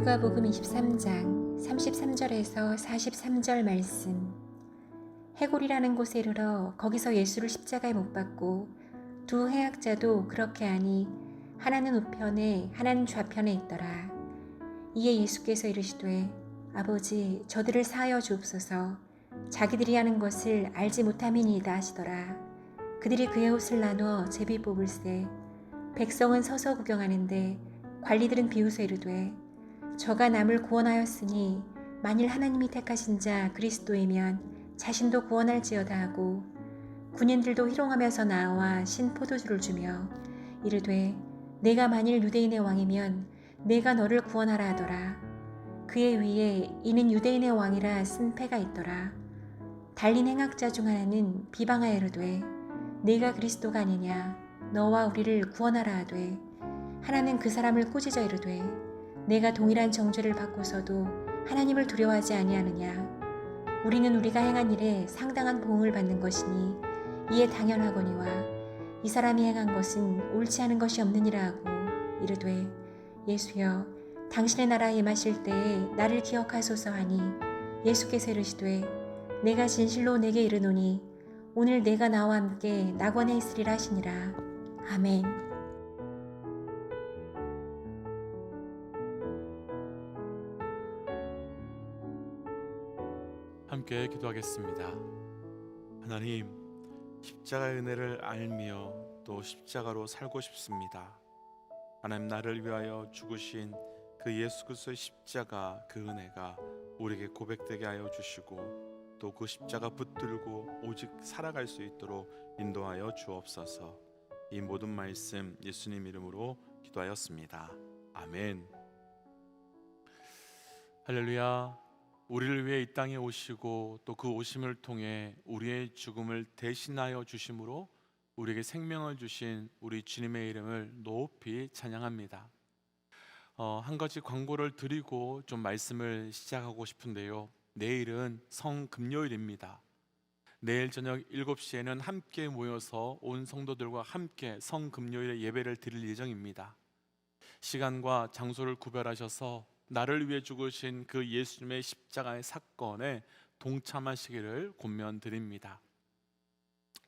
누가복음 23장 33절에서 43절 말씀. 해골이라는 곳에 이르러 거기서 예수를 십자가에 못 박고 두 해학자도 그렇게 하니 하나는 우편에 하나는 좌편에 있더라. 이에 예수께서 이르시되 아버지 저들을 사하여 주옵소서. 자기들이 하는 것을 알지 못함이니이다 하시더라. 그들이 그의 옷을 나누어 제비 뽑을세. 백성은 서서 구경하는데 관리들은 비웃어 이르되 저가 남을 구원하였으니 만일 하나님이 택하신 자 그리스도이면 자신도 구원할지어다 하고, 군인들도 희롱하면서 나와 신 포도주를 주며 이르되 내가 만일 유대인의 왕이면 내가 너를 구원하라 하더라. 그의 위에 이는 유대인의 왕이라 쓴 패가 있더라. 달린 행악자 중 하나는 비방하여 이르되 내가 그리스도가 아니냐 너와 우리를 구원하라 하되, 하나는 그 사람을 꾸짖어 이르되 내가 동일한 정죄를 받고서도 하나님을 두려워하지 아니하느냐. 우리는 우리가 행한 일에 상당한 보응을 받는 것이니 이에 당연하거니와 이 사람이 행한 것은 옳지 않은 것이 없느니라 하고 이르되 예수여 당신의 나라에 임하실 때에 나를 기억하소서 하니, 예수께서 이르시되 내가 진실로 내게 이르노니 오늘 내가 나와 함께 낙원에 있으리라 하시니라. 아멘. 함께 기도하겠습니다. 하나님, 십자가의 은혜를 알며 또 십자가로 살고 싶습니다. 하나님, 나를 위하여 죽으신 그 예수 그리스도의 십자가, 그 은혜가 우리에게 고백되게 하여 주시고 또 그 십자가 붙들고 오직 살아갈 수 있도록 인도하여 주옵소서. 이 모든 말씀 예수님 이름으로 기도하였습니다. 아멘. 할렐루야. 우리를 위해 이 땅에 오시고 또 그 오심을 통해 우리의 죽음을 대신하여 주심으로 우리에게 생명을 주신 우리 주님의 이름을 높이 찬양합니다. 한 가지 광고를 드리고 좀 말씀을 시작하고 싶은데요. 내일은 성금요일입니다. 내일 저녁 7시에는 함께 모여서 온 성도들과 함께 성금요일의 예배를 드릴 예정입니다. 시간과 장소를 구별하셔서 나를 위해 죽으신 그 예수님의 십자가의 사건에 동참하시기를 권면드립니다.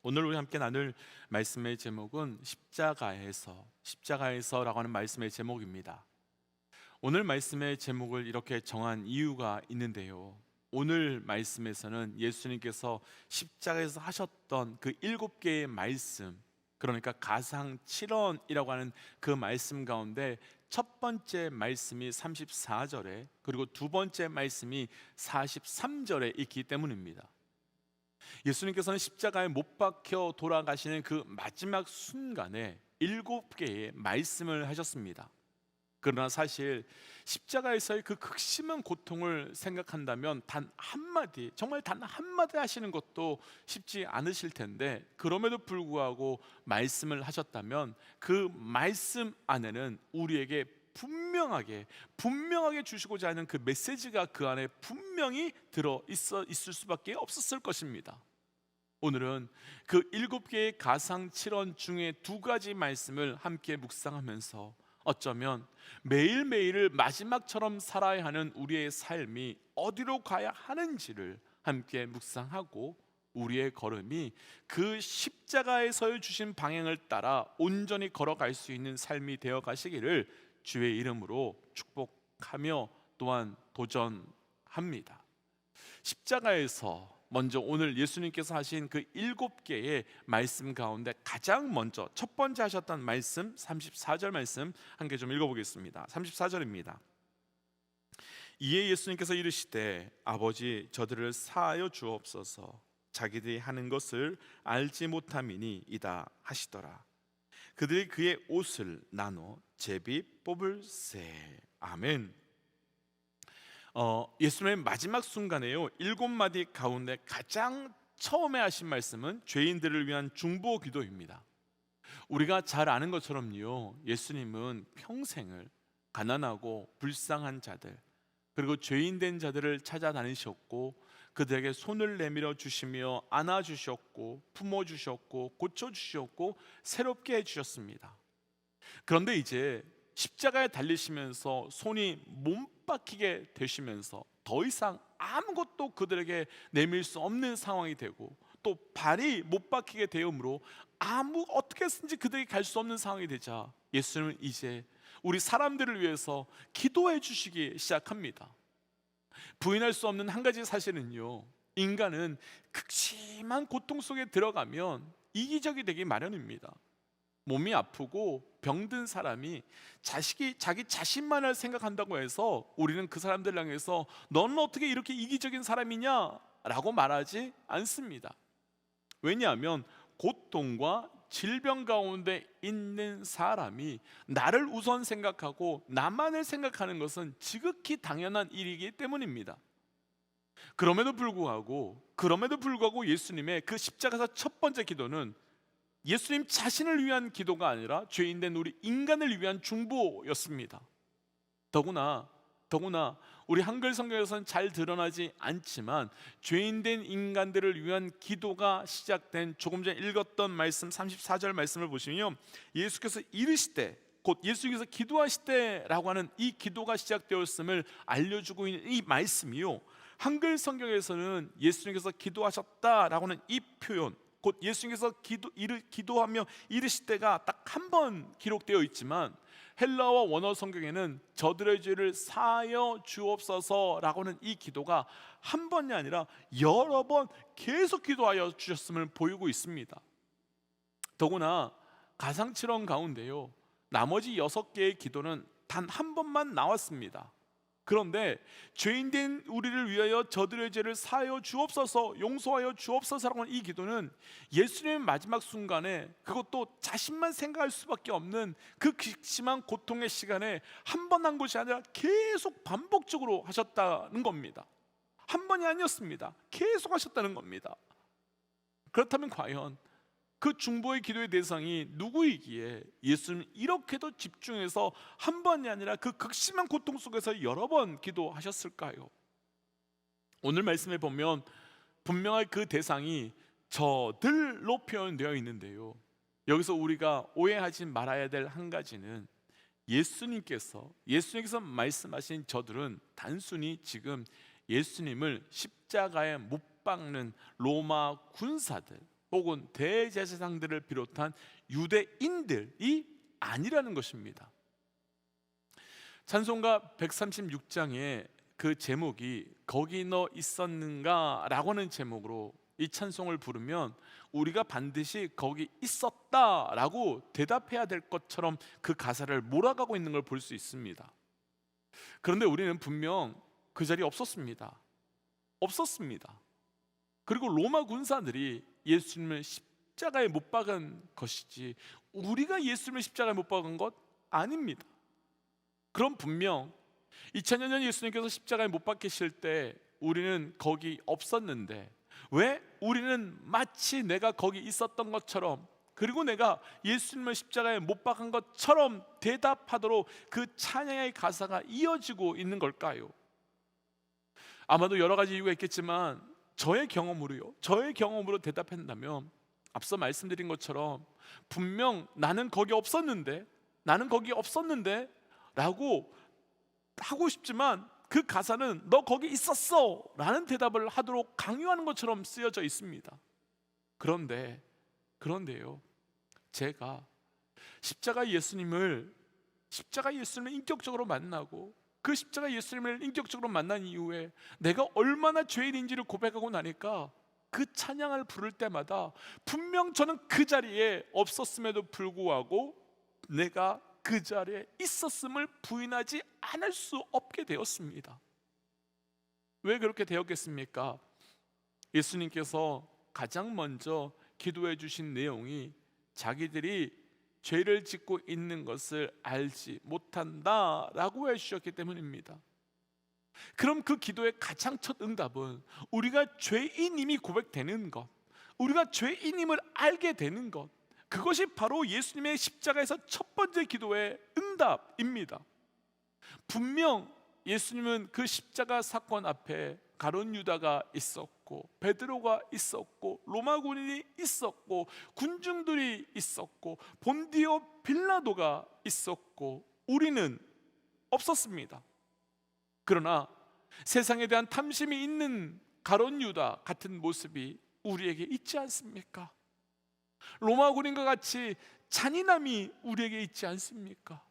오늘 우리 함께 나눌 말씀의 제목은 십자가에서라고 하는 말씀의 제목입니다. 오늘 말씀의 제목을 이렇게 정한 이유가 있는데요. 오늘 말씀에서는 예수님께서 십자가에서 하셨던 그 7개의 말씀, 그러니까 가상 7언이라고 하는 그 말씀 가운데 첫 번째 말씀이 34절에 그리고 두 번째 말씀이 43절에 있기 때문입니다. 예수님께서는 십자가에 못 박혀 돌아가시는 그 마지막 순간에 7개의 말씀을 하셨습니다. 그러나 사실 십자가에서의 그 극심한 고통을 생각한다면 단 한마디, 정말 단 한마디 하시는 것도 쉽지 않으실 텐데, 그럼에도 불구하고 말씀을 하셨다면 그 말씀 안에는 우리에게 분명하게 주시고자 하는 그 메시지가 그 안에 분명히 있을 수밖에 없었을 것입니다. 오늘은 그 7개의 가상 7원 중에 2가지 말씀을 함께 묵상하면서 어쩌면 매일매일을 마지막처럼 살아야 하는 우리의 삶이 어디로 가야 하는지를 함께 묵상하고, 우리의 걸음이 그 십자가에서 주신 방향을 따라 온전히 걸어갈 수 있는 삶이 되어 가시기를 주의 이름으로 축복하며 또한 도전합니다. 십자가에서 먼저 오늘 예수님께서 하신 그 7개의 말씀 가운데 가장 먼저 첫 번째 하셨던 말씀 34절 말씀 함께 좀 읽어보겠습니다. 34절입니다. 이에 예수님께서 이르시되 아버지 저들을 사하여 주옵소서. 자기들이 하는 것을 알지 못함이니이다 하시더라. 그들이 그의 옷을 나눠 제비 뽑을세. 아멘. 예수님의 마지막 순간에요, 7마디 가운데 가장 처음에 하신 말씀은 죄인들을 위한 중보 기도입니다. 우리가 잘 아는 것처럼요, 예수님은 평생을 가난하고 불쌍한 자들 그리고 죄인된 자들을 찾아다니셨고 그들에게 손을 내밀어 주시며 안아주셨고 품어주셨고 고쳐주셨고 새롭게 해주셨습니다. 그런데 이제 십자가에 달리시면서 손이 못 박히게 되시면서 더 이상 아무것도 그들에게 내밀 수 없는 상황이 되고, 또 발이 못 박히게 되므로 어떻게 해서든지 그들이 갈 수 없는 상황이 되자 예수님은 이제 우리 사람들을 위해서 기도해 주시기 시작합니다. 부인할 수 없는 한 가지 사실은요, 인간은 극심한 고통 속에 들어가면 이기적이 되기 마련입니다. 몸이 아프고 병든 사람이 자기 자신만을 생각한다고 해서 우리는 그 사람들 향해서 너는 어떻게 이렇게 이기적인 사람이냐 라고 말하지 않습니다. 왜냐하면 고통과 질병 가운데 있는 사람이 나를 우선 생각하고 나만을 생각하는 것은 지극히 당연한 일이기 때문입니다. 그럼에도 불구하고 예수님의 그 십자가에서 첫 번째 기도는 예수님 자신을 위한 기도가 아니라 죄인된 우리 인간을 위한 중보였습니다. 더구나 우리 한글 성경에서는 잘 드러나지 않지만 죄인된 인간들을 위한 기도가 시작된 조금 전에 읽었던 말씀 34절 말씀을 보시면 예수께서 이르시되, 곧 예수께서 기도하시되라고 하는 이 기도가 시작되었음을 알려주고 있는 이 말씀이요, 한글 성경에서는 예수님께서 기도하셨다라고 하는 이 표현, 곧 예수님께서 기도하며 이르시되가 딱 한 번 기록되어 있지만 헬라어 원어 성경에는 저들의 죄를 사하여 주옵소서라고 하는 이 기도가 한 번이 아니라 여러 번 계속 기도하여 주셨음을 보이고 있습니다. 더구나 가상칠언 가운데요, 나머지 6개의 기도는 단 한 번만 나왔습니다. 그런데 죄인된 우리를 위하여 저들의 죄를 사하여 주옵소서, 용서하여 주옵소서라고 하는 이 기도는 예수님의 마지막 순간에, 그것도 자신만 생각할 수밖에 없는 그 극심한 고통의 시간에 한 번 한 것이 아니라 계속 반복적으로 하셨다는 겁니다. 한 번이 아니었습니다. 계속 하셨다는 겁니다. 그렇다면 과연 그 중보의 기도의 대상이 누구이기에 예수님은 이렇게도 집중해서 한 번이 아니라 그 극심한 고통 속에서 여러 번 기도하셨을까요? 오늘 말씀에 보면 분명히 그 대상이 저들로 표현되어 있는데요, 여기서 우리가 오해하지 말아야 될 한 가지는 예수님께서 말씀하신 저들은 단순히 지금 예수님을 십자가에 못 박는 로마 군사들 혹은 대제사장들을 비롯한 유대인들이 아니라는 것입니다. 찬송가 136장에 그 제목이 거기 너 있었는가 라고 하는 제목으로 이 찬송을 부르면 우리가 반드시 거기 있었다라고 대답해야 될 것처럼 그 가사를 몰아가고 있는 걸 볼 수 있습니다. 그런데 우리는 분명 그 자리에 없었습니다. 그리고 로마 군사들이 예수님을 십자가에 못 박은 것이지 우리가 예수님을 십자가에 못 박은 것 아닙니다. 그럼 분명 2000년 전 예수님께서 십자가에 못 박히실 때 우리는 거기 없었는데, 왜 우리는 마치 내가 거기 있었던 것처럼, 그리고 내가 예수님을 십자가에 못 박은 것처럼 대답하도록 그 찬양의 가사가 이어지고 있는 걸까요? 아마도 여러 가지 이유가 있겠지만 저의 경험으로 대답한다면 앞서 말씀드린 것처럼 분명 나는 거기 없었는데 라고 하고 싶지만 그 가사는 너 거기 있었어 라는 대답을 하도록 강요하는 것처럼 쓰여져 있습니다. 그런데요, 제가 십자가 예수님을 인격적으로 만나고 그 십자가 예수님을 인격적으로 만난 이후에 내가 얼마나 죄인인지를 고백하고 나니까 그 찬양을 부를 때마다 분명 저는 그 자리에 없었음에도 불구하고 내가 그 자리에 있었음을 부인하지 않을 수 없게 되었습니다. 왜 그렇게 되었겠습니까? 예수님께서 가장 먼저 기도해 주신 내용이 자기들이 죄를 짓고 있는 것을 알지 못한다라고 해주셨기 때문입니다. 그럼 그 기도의 가장 첫 응답은 우리가 죄인임이 고백되는 것, 우리가 죄인임을 알게 되는 것, 그것이 바로 예수님의 십자가에서 첫 번째 기도의 응답입니다. 분명 예수님은 그 십자가 사건 앞에 가룟 유다가 있었고, 베드로가 있었고, 로마 군인이 있었고, 군중들이 있었고, 본디오 빌라도가 있었고, 우리는 없었습니다. 그러나 세상에 대한 탐심이 있는 가룟 유다 같은 모습이 우리에게 있지 않습니까? 로마 군인과 같이 잔인함이 우리에게 있지 않습니까?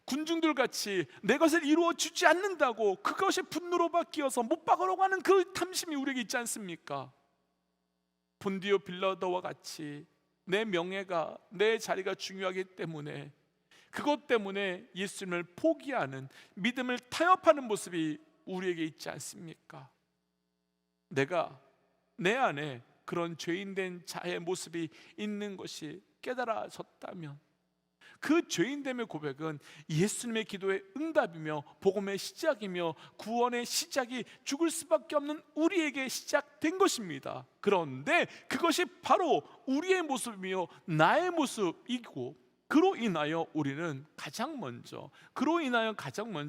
군중들 같이 내 것을 이루어 주지 않는다고 그것이 분노로 바뀌어서 못 박으려고 하는 그 탐심이 우리에게 있지 않습니까? 본디오 빌라도와 같이 내 명예가, 내 자리가 중요하기 때문에 그것 때문에 예수님을 포기하는, 믿음을 타협하는 모습이 우리에게 있지 않습니까? 내가 내 안에 그런 죄인된 자의 모습이 있는 것이 깨달아졌다면 그 죄인됨의 고백은 예수님의 기도의 응답이며 복음의 시작이며 구원의 시작이 죽을 수밖에 없는 우리에게 시작된 것입니다. 그런데 그것이 바로 우리의 모습이며 나의 모습이고, 그로 인하여 가장 먼저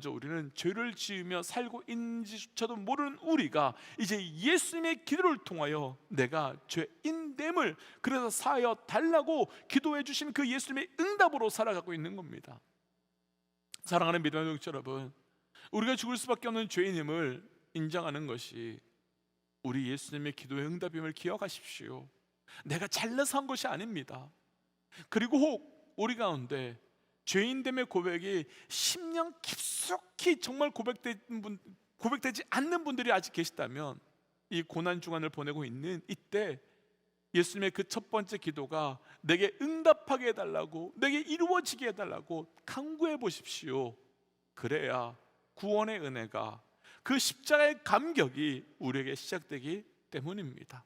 우리는 죄를 지으며 살고 있는지조차도 모르는 우리가 이제 예수님의 기도를 통하여 내가 죄인됨을 그래서 사하여 달라고 기도해 주신 그 예수님의 응답으로 살아가고 있는 겁니다. 사랑하는 믿음의 동지 여러분, 우리가 죽을 수밖에 없는 죄인임을 인정하는 것이 우리 예수님의 기도의 응답임을 기억하십시오. 내가 잘나서 한 것이 아닙니다. 그리고 혹 우리 가운데 죄인됨의 고백이 10년 깊숙이 정말 고백되지 않는 분들이 아직 계시다면, 이 고난 주간을 보내고 있는 이때 예수님의 그 첫 번째 기도가 내게 응답하게 해달라고, 내게 이루어지게 해달라고 간구해 보십시오. 그래야 구원의 은혜가, 그 십자가의 감격이 우리에게 시작되기 때문입니다.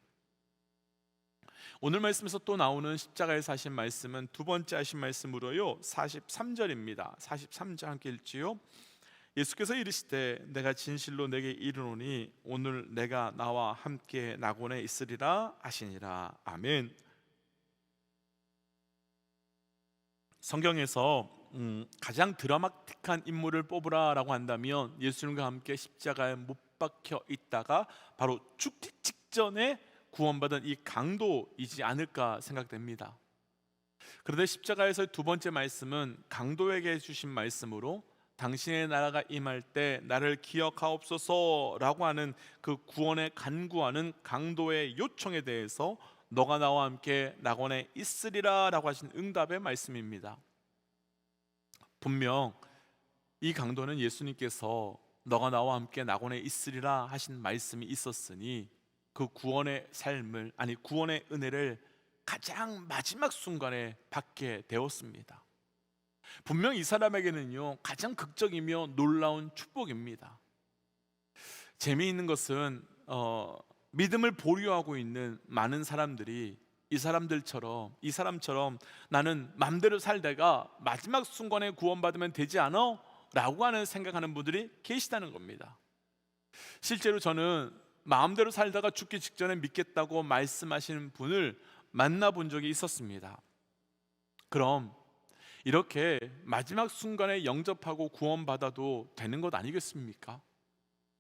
오늘 말씀에서 또 나오는 십자가에서 하신 말씀은 두 번째 하신 말씀으로요 43절입니다 43절 함께 읽지요. 예수께서 이르시되 내가 진실로 내게 이르노니 오늘 내가 나와 함께 낙원에 있으리라 하시니라. 아멘. 성경에서 가장 드라마틱한 인물을 뽑으라라고 한다면 예수님과 함께 십자가에 못 박혀 있다가 바로 죽기 직전에 구원받은 이 강도이지 않을까 생각됩니다. 그런데 십자가에서의 두 번째 말씀은 강도에게 주신 말씀으로 당신의 나라가 임할 때 나를 기억하옵소서라고 하는 그 구원에 간구하는 강도의 요청에 대해서 너가 나와 함께 낙원에 있으리라 라고 하신 응답의 말씀입니다. 분명 이 강도는 예수님께서 너가 나와 함께 낙원에 있으리라 하신 말씀이 있었으니 그 구원의 삶을, 구원의 은혜를 가장 마지막 순간에 받게 되었습니다. 분명 이 사람에게는요 가장 극적이며 놀라운 축복입니다. 재미있는 것은 믿음을 보류하고 있는 많은 사람들이 이 사람처럼 나는 맘대로 살다가 마지막 순간에 구원받으면 되지 않아? 라고 생각하는 분들이 계시다는 겁니다. 실제로 저는 마음대로 살다가 죽기 직전에 믿겠다고 말씀하시는 분을 만나본 적이 있었습니다. 그럼 이렇게 마지막 순간에 영접하고 구원받아도 되는 것 아니겠습니까?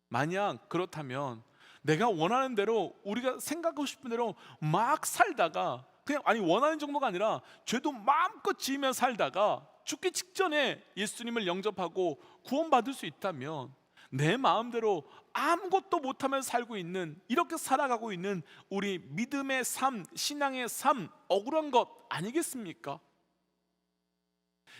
만약 그렇다면 내가 원하는 대로, 우리가 생각하고 싶은 대로 막 살다가 그냥 원하는 정도가 아니라 죄도 마음껏 지으며 살다가 죽기 직전에 예수님을 영접하고 구원받을 수 있다면 내 마음대로 아무것도 못하며 살고 있는, 이렇게 살아가고 있는 우리 믿음의 삶, 신앙의 삶, 억울한 것 아니겠습니까?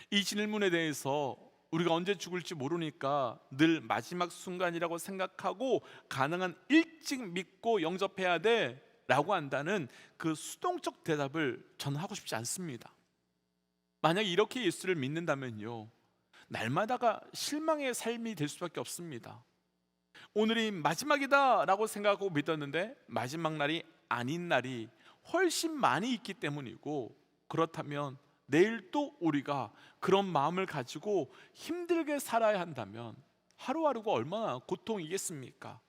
이 질문에 대해서 우리가 언제 죽을지 모르니까 늘 마지막 순간이라고 생각하고 가능한 일찍 믿고 영접해야 돼 라고 한다는 그 수동적 대답을 저는 하고 싶지 않습니다. 만약 이렇게 예수를 믿는다면요 날마다가 실망의 삶이 될 수밖에 없습니다. 오늘이 마지막이다 라고 생각하고 믿었는데 마지막 날이 아닌 날이 훨씬 많이 있기 때문이고, 그렇다면 내일 또 우리가 그런 마음을 가지고 힘들게 살아야 한다면 하루하루가 얼마나 고통이겠습니까?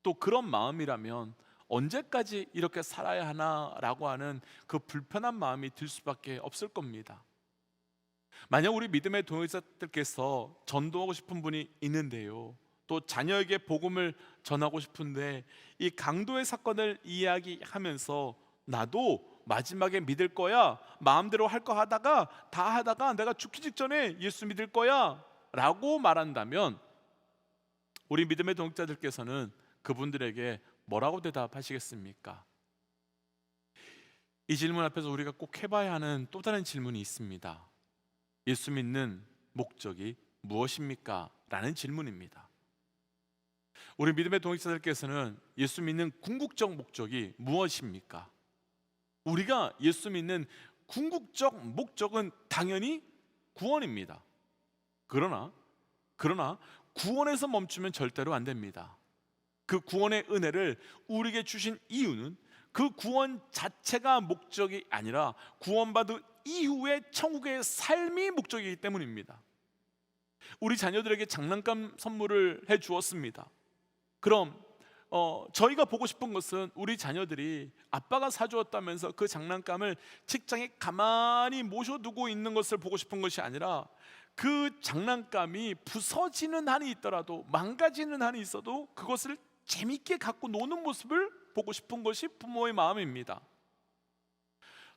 또 그런 마음이라면 언제까지 이렇게 살아야 하나라고 하는 그 불편한 마음이 들 수밖에 없을 겁니다. 만약 우리 믿음의 동역자들께서 전도하고 싶은 분이 있는데요, 또 자녀에게 복음을 전하고 싶은데 이 강도의 사건을 이야기하면서 나도 마지막에 믿을 거야, 마음대로 할 거 하다가 내가 죽기 직전에 예수 믿을 거야 라고 말한다면 우리 믿음의 동역자들께서는 그분들에게 뭐라고 대답하시겠습니까? 이 질문 앞에서 우리가 꼭 해봐야 하는 또 다른 질문이 있습니다. 예수 믿는 목적이 무엇입니까? 라는 질문입니다. 우리 믿음의 동역자들께서는 예수 믿는 궁극적 목적이 무엇입니까? 우리가 예수 믿는 궁극적 목적은 당연히 구원입니다. 그러나 구원에서 멈추면 절대로 안 됩니다. 그 구원의 은혜를 우리에게 주신 이유는 그 구원 자체가 목적이 아니라 구원받은 이후의 천국의 삶이 목적이기 때문입니다. 우리 자녀들에게 장난감 선물을 해 주었습니다. 그럼 저희가 보고 싶은 것은 우리 자녀들이 아빠가 사주었다면서 그 장난감을 책장에 가만히 모셔두고 있는 것을 보고 싶은 것이 아니라 그 장난감이 부서지는 한이 있더라도, 망가지는 한이 있어도 그것을 재밌게 갖고 노는 모습을 보고 싶은 것이 부모의 마음입니다.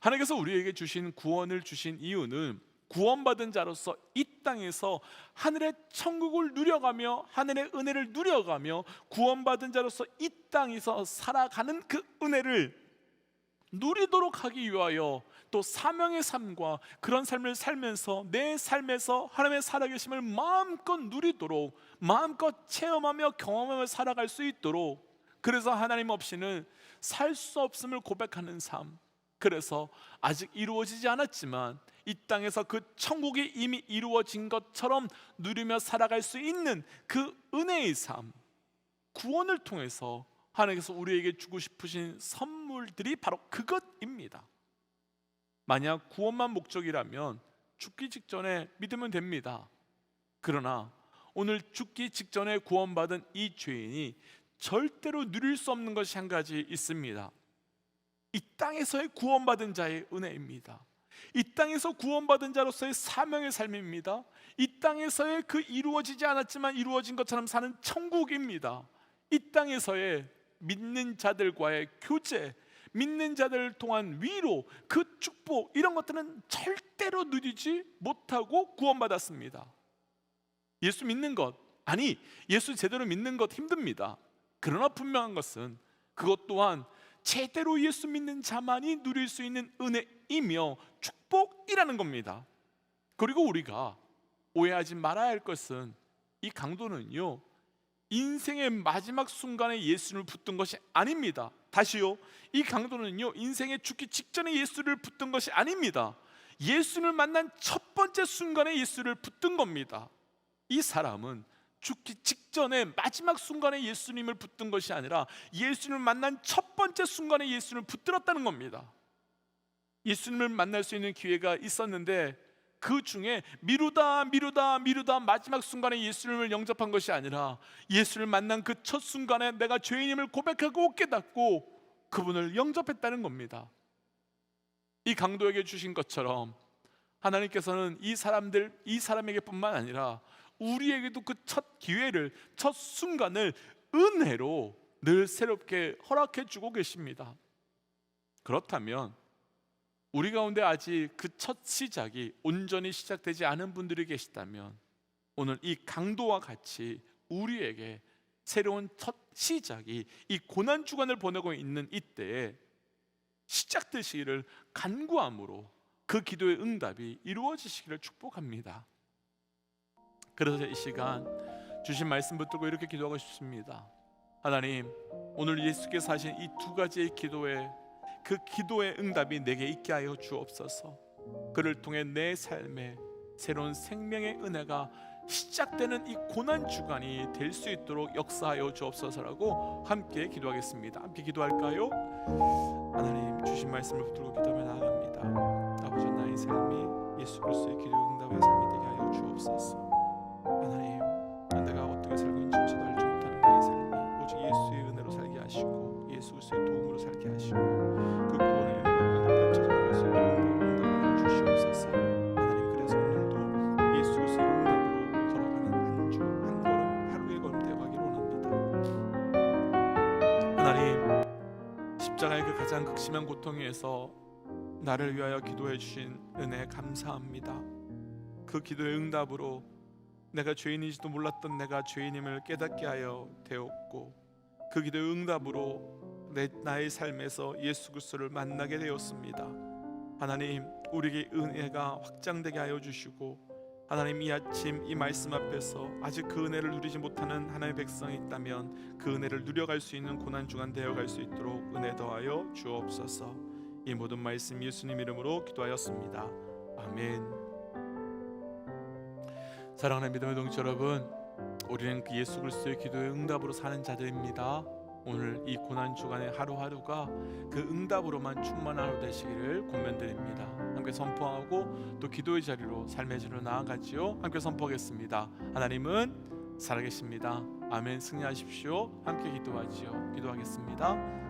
하나님께서 우리에게 주신 구원을 주신 이유는 구원받은 자로서 이 땅에서 하늘의 천국을 누려가며 하늘의 은혜를 누려가며 구원받은 자로서 이 땅에서 살아가는 그 은혜를 누리도록 하기 위하여, 또 사명의 삶과 그런 삶을 살면서 내 삶에서 하나님의 살아계심을 마음껏 누리도록, 마음껏 체험하며 경험하며 살아갈 수 있도록, 그래서 하나님 없이는 살 수 없음을 고백하는 삶, 그래서 아직 이루어지지 않았지만 이 땅에서 그 천국이 이미 이루어진 것처럼 누리며 살아갈 수 있는 그 은혜의 삶, 구원을 통해서 하나님께서 우리에게 주고 싶으신 선물들이 바로 그것입니다. 만약 구원만 목적이라면 죽기 직전에 믿으면 됩니다. 그러나 오늘 죽기 직전에 구원받은 이 죄인이 절대로 누릴 수 없는 것이 한 가지 있습니다. 이 땅에서의 구원받은 자의 은혜입니다. 이 땅에서 구원받은 자로서의 사명의 삶입니다. 이 땅에서의 그 이루어지지 않았지만 이루어진 것처럼 사는 천국입니다. 이 땅에서의 믿는 자들과의 교제, 믿는 자들을 통한 위로, 그 축복, 이런 것들은 절대로 누리지 못하고 구원받았습니다. 예수 믿는 것, 아니 예수 제대로 믿는 것 힘듭니다. 그러나 분명한 것은 그것 또한 제대로 예수 믿는 자만이 누릴 수 있는 은혜이며 축복이라는 겁니다. 그리고 우리가 오해하지 말아야 할 것은 이 강도는요, 인생의 마지막 순간에 예수를 붙든 것이 아닙니다. 다시요, 이 강도는요, 인생의 죽기 직전에 예수를 붙든 것이 아닙니다. 예수를 만난 첫 번째 순간에 예수를 붙든 겁니다. 이 사람은 죽기 직전에 마지막 순간에 예수님을 붙든 것이 아니라 예수님을 만난 첫 번째 순간에 예수님을 붙들었다는 겁니다. 예수님을 만날 수 있는 기회가 있었는데 그 중에 미루다 마지막 순간에 예수님을 영접한 것이 아니라 예수를 만난 그 첫 순간에 내가 죄인임을 고백하고 깨닫고 그분을 영접했다는 겁니다. 이 강도에게 주신 것처럼 하나님께서는 이 사람에게뿐만 아니라 우리에게도 그 첫 기회를, 첫 순간을 은혜로 늘 새롭게 허락해 주고 계십니다. 그렇다면 우리 가운데 아직 그 첫 시작이 온전히 시작되지 않은 분들이 계시다면 오늘 이 강도와 같이 우리에게 새로운 첫 시작이 이 고난 주간을 보내고 있는 이때에 시작되시기를 간구함으로 그 기도의 응답이 이루어지시기를 축복합니다. 그래서 이 시간 주신 말씀 붙들고 이렇게 기도하고 싶습니다. 하나님, 오늘 예수께서 하신 이 두 가지의 기도에 그 기도의 응답이 내게 있게 하여 주옵소서. 그를 통해 내 삶에 새로운 생명의 은혜가 시작되는 이 고난 주간이 될 수 있도록 역사하여 주옵소서라고 함께 기도하겠습니다. 함께 기도할까요? 하나님, 주신 말씀을 붙들고 기도하며 나아갑니다. 아버지, 나의 삶이 예수 그리스도의 기도의 응답의 삶이 되게 하여 주옵소서. 하나님, 내가 어떻게 살고 있는지 알지 못하는 나의 삶이 오직 예수의 은혜로 살게 하시고 예수 그리스도의 도움으로 살게 하시고 그 구원의 은혜가 펼쳐지는 것을 응답을 주시옵소서. 하나님, 그래서 오늘도 예수 그리스도의 응답으로 걸어가는 한 주 한 걸음 하루의 걸음 되어가기를 원합니다. 하나님, 십자가의 그 가장 극심한 고통 위에서 나를 위하여 기도해 주신 은혜 감사합니다. 그 기도의 응답으로 내가 죄인인지도 몰랐던 내가 죄인임을 깨닫게 하여 되었고, 그 기도의 응답으로 나의 삶에서 예수 그리스도를 만나게 되었습니다. 하나님, 우리에게 은혜가 확장되게 하여 주시고, 하나님, 이 아침 이 말씀 앞에서 아직 그 은혜를 누리지 못하는 하나님의 백성이 있다면 그 은혜를 누려갈 수 있는 고난주간 되어갈 수 있도록 은혜 더하여 주옵소서. 이 모든 말씀 예수님 이름으로 기도하였습니다. 아멘. 사랑하는 믿음의 동지 여러분, 우리는 그 예수 그리스도의 기도의 응답으로 사는 자들입니다. 오늘 이 고난주간의 하루하루가 그 응답으로만 충만한 하루 되시기를 권면드립니다. 함께 선포하고 또 기도의 자리로 삶의 자리로 나아가지요. 함께 선포하겠습니다. 하나님은 살아계십니다. 아멘. 승리하십시오. 함께 기도하지요. 기도하겠습니다.